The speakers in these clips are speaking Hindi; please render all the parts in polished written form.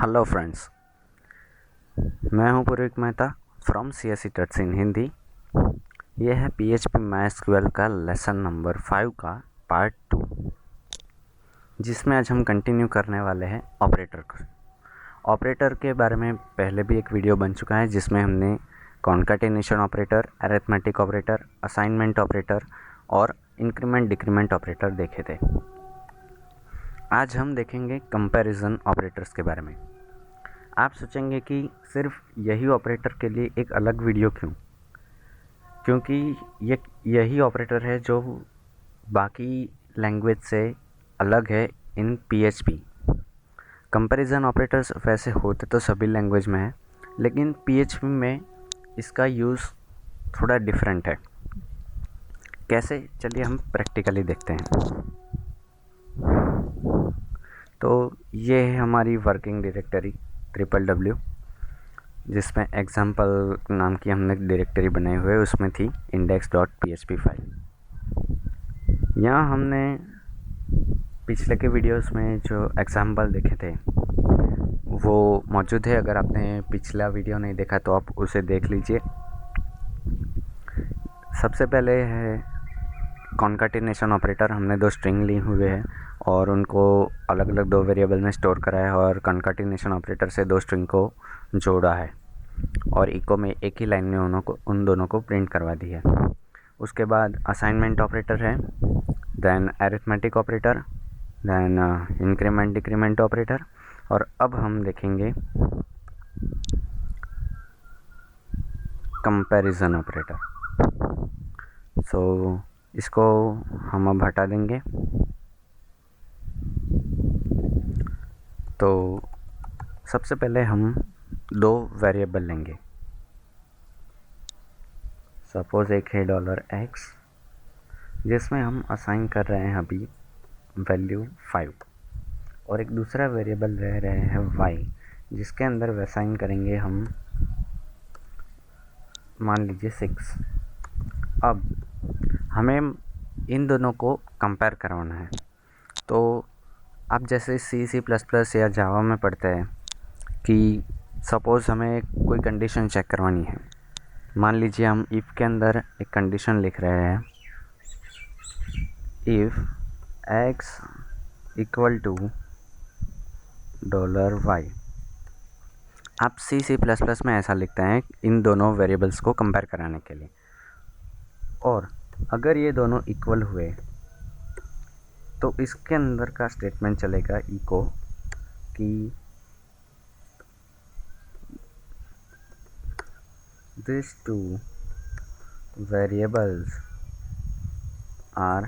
हेलो फ्रेंड्स, मैं हूं पूर्विक मेहता फ्रॉम CSE टट्स इन हिंदी। यह है PHP MySQL का लेसन नंबर 5 का पार्ट 2, जिसमें आज हम कंटिन्यू करने वाले हैं ऑपरेटर के बारे में पहले भी एक वीडियो बन चुका है, जिसमें हमने concatenation operator, arithmetic operator, assignment operator और इंक्रीमेंट डिक्रीमेंट ऑपरेटर देखे थे। आज हम देखेंगे कंपैरिजन ऑपरेटर्स के बारे में। आप सोचेंगे कि सिर्फ यही ऑपरेटर के लिए एक अलग वीडियो क्यों? क्योंकि यही ऑपरेटर है जो बाकी लैंग्वेज से अलग है इन PHP। कंपैरिजन ऑपरेटर्स वैसे होते तो सभी लैंग्वेज में है, लेकिन PHP में इसका यूज़ थोड़ा डिफरेंट है। कैसे? चलिए हम प्रैक्टिकली देखते हैं। तो ये है हमारी वर्किंग डायरेक्टरी www, जिसमें एग्जाम्पल नाम की हमने डायरेक्टरी बनाई हुई है। उसमें थी index.php फाइल। यहाँ हमने पिछले के वीडियोस में जो एग्जाम्पल देखे थे वो मौजूद है। अगर आपने पिछला वीडियो नहीं देखा तो आप उसे देख लीजिए। सबसे पहले है कॉन्काटिनेशन ऑपरेटर। हमने 2 स्ट्रिंग ली हुए हैं और उनको अलग अलग 2 वेरिएबल में स्टोर करा है और कॉन्काटिनेशन ऑपरेटर से 2 स्ट्रिंग को जोड़ा है और इको में एक ही लाइन में उन दोनों को प्रिंट करवा दी है। उसके बाद असाइनमेंट ऑपरेटर है, then arithmetic operator, then increment decrement operator, और अब हम देखेंगे कंपैरिजन ऑपरेटर। सो इसको हम अब हटा देंगे। तो सबसे पहले हम 2 वेरिएबल लेंगे। सपोज़ एक है $x, जिसमें हम असाइन कर रहे हैं अभी वैल्यू 5, और एक दूसरा वेरिएबल रह रहे हैं y, जिसके अंदर असाइन करेंगे हम मान लीजिए 6। अब हमें इन दोनों को कंपेयर करवाना है। तो आप जैसे C++ या जावा में पढ़ते हैं कि सपोज़ हमें कोई कंडीशन चेक करवानी है। मान लीजिए हम इफ़ के अंदर एक कंडीशन लिख रहे हैं, इफ़ x = $y। आप C++ में ऐसा लिखते हैं इन दोनों वेरिएबल्स को कंपेयर कराने के लिए। और अगर ये दोनों इक्वल हुए तो इसके अंदर का स्टेटमेंट चलेगा इको कि these 2 variables are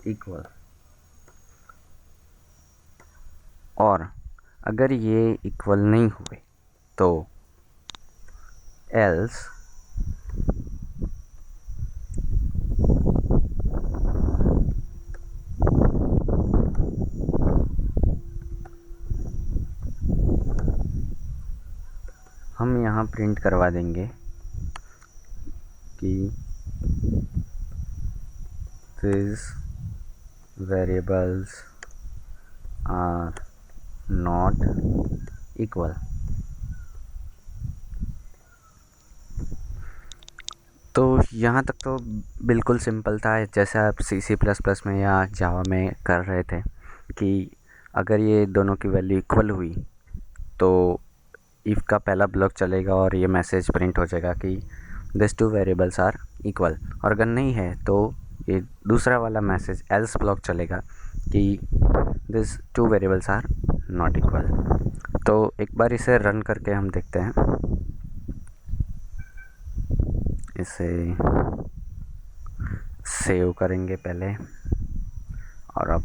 equal। और अगर ये इक्वल नहीं हुए तो else हम यहाँ प्रिंट करवा देंगे कि these variables are not equal। तो यहाँ तक तो बिल्कुल सिंपल था, जैसे आप C++ में या जावा में कर रहे थे कि अगर ये दोनों की वैल्यू इक्वल हुई तो इफ़ का पहला ब्लॉक चलेगा और ये मैसेज प्रिंट हो जाएगा कि दिस 2 वेरिएबल्स आर इक्वल। और अगर नहीं है तो ये दूसरा वाला मैसेज एल्स ब्लॉक चलेगा कि this 2 variables are not equal. तो एक बार इसे रन करके हम देखते हैं। इसे सेव करेंगे पहले और अब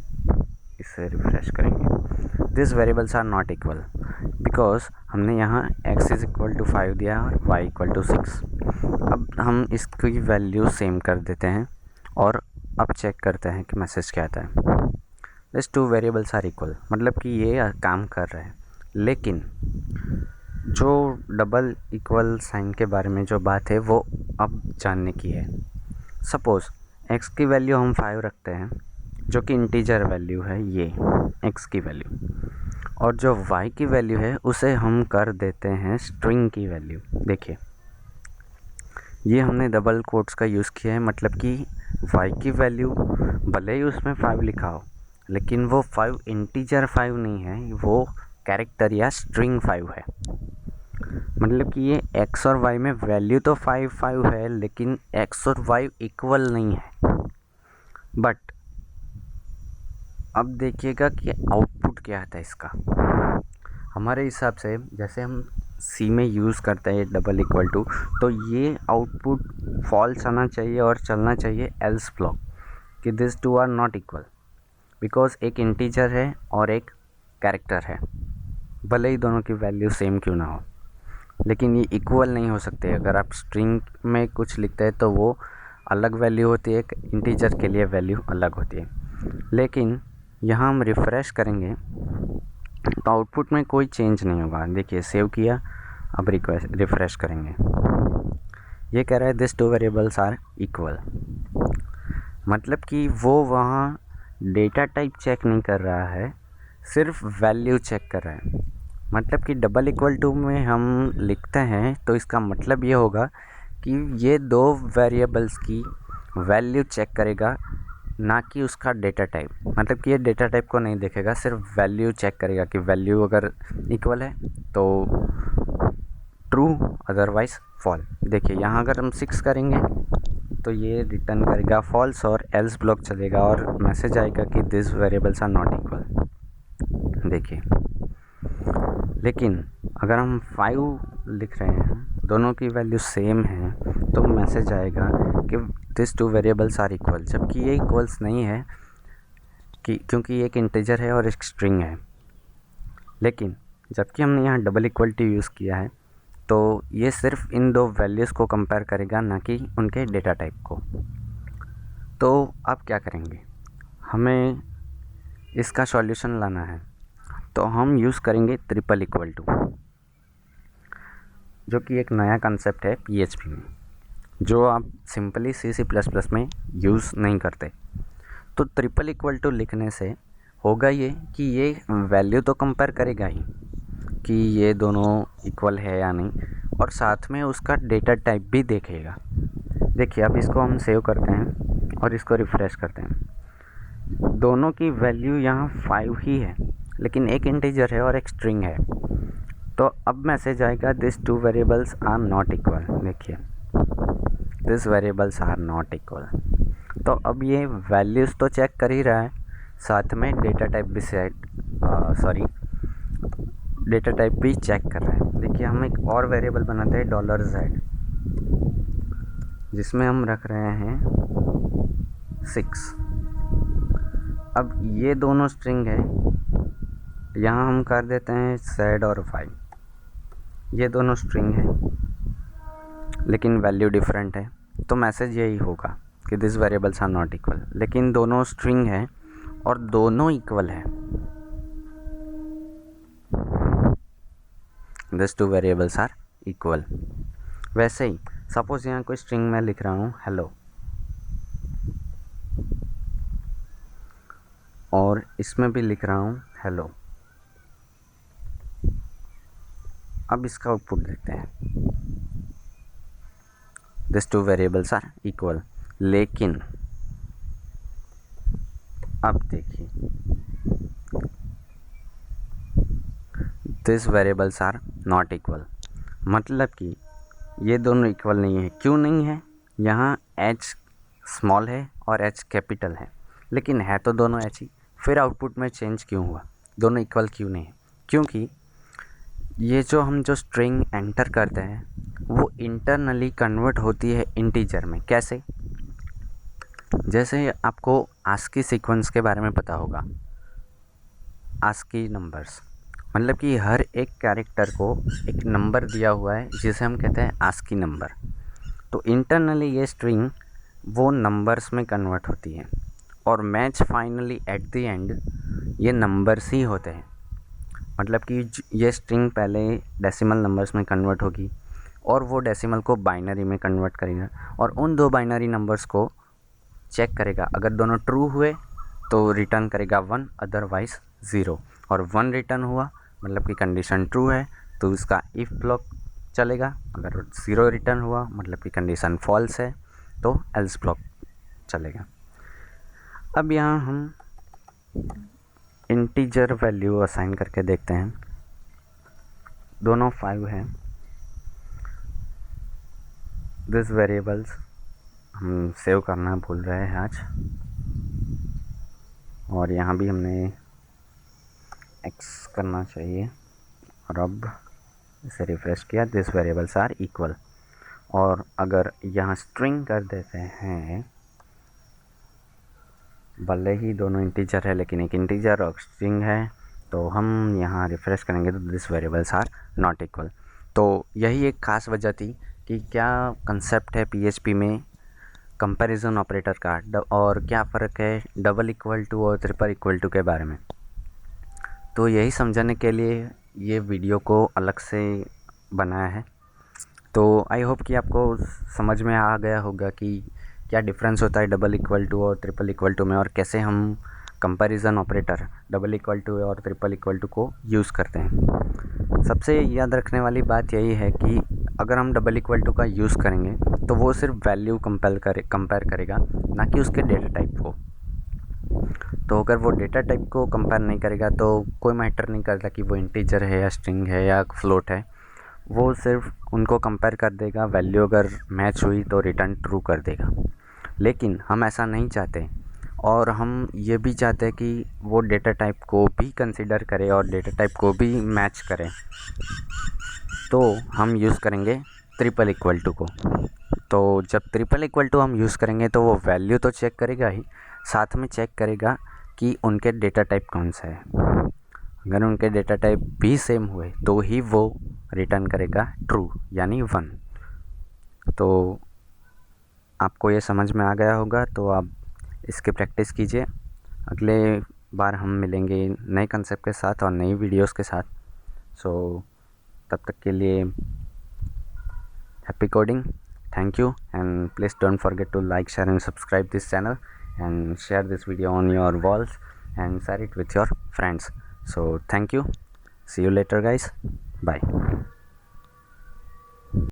इसे रिफ्रेश करेंगे। This variables are not equal because हमने यहाँ x = 5 दिया और y = 6। अब हम इसकी वैल्यू सेम कर देते हैं और अब चेक करते हैं कि मैसेज क्या आता है। दिस 2 वेरिएबल्स आर इक्वल, मतलब कि ये काम कर रहा है। लेकिन जो डबल इक्वल साइन के बारे में जो बात है वो अब जानने की है। सपोज़ x की वैल्यू हम 5 रखते हैं, जो कि इंटीजर वैल्यू है, ये x की वैल्यू। और जो y की वैल्यू है उसे हम कर देते हैं स्ट्रिंग की वैल्यू। देखिए ये हमने डबल कोट्स का यूज़ किया है, मतलब कि y की वैल्यू भले ही उसमें 5 लिखा हो लेकिन वो 5 इंटीजर 5 नहीं है, वो कैरेक्टर या स्ट्रिंग 5 है। मतलब कि ये x और y में वैल्यू तो 5 5 है लेकिन x और y इक्वल नहीं है। बट अब देखिएगा कि आउटपुट क्या आता है इसका। हमारे हिसाब से जैसे हम सी में यूज़ करते हैं डबल इक्वल टू, तो ये आउटपुट फॉल्स आना चाहिए और चलना चाहिए एल्स ब्लॉक कि this two are not equal, because एक इंटीजर है और एक कैरेक्टर है, भले ही दोनों की वैल्यू सेम क्यों ना हो, लेकिन ये इक्वल नहीं हो सकते। अगर आप स्ट्रिंग में कुछ लिखते हैं तो वो अलग वैल्यू होती है, एक इंटीजर के लिए वैल्यू अलग होती है। लेकिन यहाँ हम रिफ़्रेश करेंगे तो आउटपुट में कोई चेंज नहीं होगा। देखिए सेव किया, अब रिफ़्रेश करेंगे, ये कह रहा है this two variables are equal. मतलब कि वो वहाँ डेटा टाइप चेक नहीं कर रहा है, सिर्फ वैल्यू चेक कर रहा है। मतलब कि डबल इक्वल टू में हम लिखते हैं तो इसका मतलब ये होगा कि ये दो वेरिएबल्स की वैल्यू चेक करेगा, ना कि उसका डेटा टाइप। मतलब कि ये डेटा टाइप को नहीं देखेगा, सिर्फ वैल्यू चेक करेगा कि वैल्यू अगर इक्वल है तो ट्रू, अदरवाइज़ फॉल। देखिए यहाँ अगर हम 6 करेंगे तो ये रिटर्न करेगा फॉल्स और एल्स ब्लॉक चलेगा और मैसेज आएगा कि this variables are not equal. देखिए लेकिन अगर हम 5 लिख रहे हैं, दोनों की वैल्यू सेम है, तो मैसेज आएगा कि this two variables are equal, जबकि ये इक्वल्स नहीं है कि क्योंकि एक इंटीजर है और एक स्ट्रिंग है। लेकिन जबकि हमने यहाँ डबल इक्वल टू यूज़ किया है तो ये सिर्फ इन दो वैल्यूज़ को कंपेयर करेगा, ना कि उनके डेटा टाइप को। तो आप क्या करेंगे, हमें इसका सॉल्यूशन लाना है, तो हम यूज़ करेंगे ट्रिपल इक्वल टू, जो कि एक नया कंसेप्ट है PHP में, जो आप सिंपली C++ में यूज़ नहीं करते। तो ट्रिपल इक्वल टू लिखने से होगा ये कि ये वैल्यू तो कंपेयर करेगा ही कि ये दोनों इक्वल है या नहीं, और साथ में उसका डेटा टाइप भी देखेगा। देखिए अब इसको हम सेव करते हैं और इसको रिफ़्रेश करते हैं। दोनों की वैल्यू यहाँ 5 ही है, लेकिन एक इंटीजर है और एक स्ट्रिंग है। तो अब मैसेज आएगा this two variables are not equal. देखिए this variables are not equal. तो अब ये वैल्यूज़ तो चेक कर ही रहा है, साथ में डेटा टाइप भी डेटा टाइप भी चेक कर रहा है। देखिए हम एक और वेरिएबल बनाते हैं $z, जिसमें हम रख रहे हैं 6। अब ये दोनों स्ट्रिंग है, यहाँ हम कर देते हैं z और y। ये दोनों स्ट्रिंग है लेकिन वैल्यू डिफरेंट है, तो मैसेज यही होगा कि this variables are not equal. लेकिन दोनों स्ट्रिंग है और दोनों इक्वल है, this two variables are equal. वैसे ही सपोज़ यहाँ कोई स्ट्रिंग में लिख रहा हूँ हेलो, और इसमें भी लिख रहा हूँ हेलो। अब इसका आउटपुट देखते हैं, this two variables are equal. लेकिन अब देखिए this variables are not equal, मतलब कि ये दोनों इक्वल नहीं है। क्यों नहीं है, यहाँ h स्मॉल है और h कैपिटल है, लेकिन है तो दोनों h ही। फिर आउटपुट में चेंज क्यों हुआ, दोनों इक्वल क्यों नहीं है? क्योंकि ये जो स्ट्रिंग एंटर करते हैं वो इंटरनली कन्वर्ट होती है इंटीजर में। कैसे? जैसे आपको आस्की सीक्वेंस के बारे में पता होगा, आस्की नंबर्स, मतलब कि हर एक कैरेक्टर को एक नंबर दिया हुआ है जिसे हम कहते हैं आस्की नंबर। तो इंटरनली ये स्ट्रिंग वो नंबर्स में कन्वर्ट होती है और match finally at the end ये नंबर्स ही होते हैं। मतलब कि ये स्ट्रिंग पहले डेसिमल नंबर्स में कन्वर्ट होगी और वो डेसिमल को बाइनरी में कन्वर्ट करेगा और उन दो बाइनरी नंबर्स को चेक करेगा। अगर दोनों ट्रू हुए तो रिटर्न करेगा 1, अदरवाइज़ 0। और 1 रिटर्न हुआ मतलब कि कंडीशन ट्रू है तो इसका इफ़ ब्लॉक चलेगा। अगर 0 रिटर्न हुआ मतलब कि कंडीशन फॉल्स है तो एल्स ब्लॉक चलेगा। अब यहाँ हम इंटीजर वैल्यू असाइन करके देखते हैं। दोनों 5 हैं। दिस वेरिएबल्स हम सेव करना भूल रहे हैं आज, और यहाँ भी हमने एक्स करना चाहिए। और अब इसे रिफ्रेश किया, दिस वेरिएबल्स आर इक्वल। और अगर यहाँ स्ट्रिंग कर देते हैं, भले ही दोनों इंटीजर है लेकिन एक इंटीजर और स्ट्रिंग है, तो हम यहाँ रिफ्रेश करेंगे तो this variables are not equal. तो यही एक ख़ास वजह थी कि क्या कंसेप्ट है पीएचपी में कंपैरिजन ऑपरेटर का, और क्या फ़र्क है डबल इक्वल टू और ट्रिपल इक्वल टू के बारे में। तो यही समझाने के लिए ये वीडियो को अलग से बनाया है। तो आई होप कि आपको समझ में आ गया होगा कि क्या डिफरेंस होता है डबल इक्वल टू और ट्रिपल इक्वल टू में, और कैसे हम comparison operator double equal to और ट्रिपल इक्वल टू को यूज़ करते हैं। सबसे याद रखने वाली बात यही है कि अगर हम डबल इक्वल टू का यूज़ करेंगे तो वो सिर्फ वैल्यू कंपेयर करेगा, ना कि उसके डेटा टाइप को। तो अगर वो डेटा टाइप को कंपेयर नहीं करेगा तो कोई मैटर नहीं करता कि वो इंटीजर है या स्ट्रिंग है या फ्लोट है, वो सिर्फ उनको कंपेयर कर देगा। वैल्यू अगर मैच हुई तो रिटर्न ट्रू कर देगा। लेकिन हम ऐसा नहीं चाहते, और हम ये भी चाहते हैं कि वो डेटा टाइप को भी कंसिडर करे और डेटा टाइप को भी मैच करे। तो हम यूज़ करेंगे ट्रिपल इक्वल टू को। तो जब ट्रिपल इक्वल टू हम यूज़ करेंगे तो वो वैल्यू तो चेक करेगा ही, साथ में चेक करेगा कि उनके डेटा टाइप कौन सा है। अगर उनके डेटा टाइप भी सेम हुए तो ही वो रिटर्न करेगा ट्रू यानी 1। तो आपको ये समझ में आ गया होगा, तो आप इसकी प्रैक्टिस कीजिए। अगले बार हम मिलेंगे नए कंसेप्ट के साथ और नई वीडियोस के साथ। सो तब तक के लिए happy coding, thank you, and please don't forget to like, share and subscribe this channel and share this video on your walls and share it with your friends. So thank you, see you later guys, bye.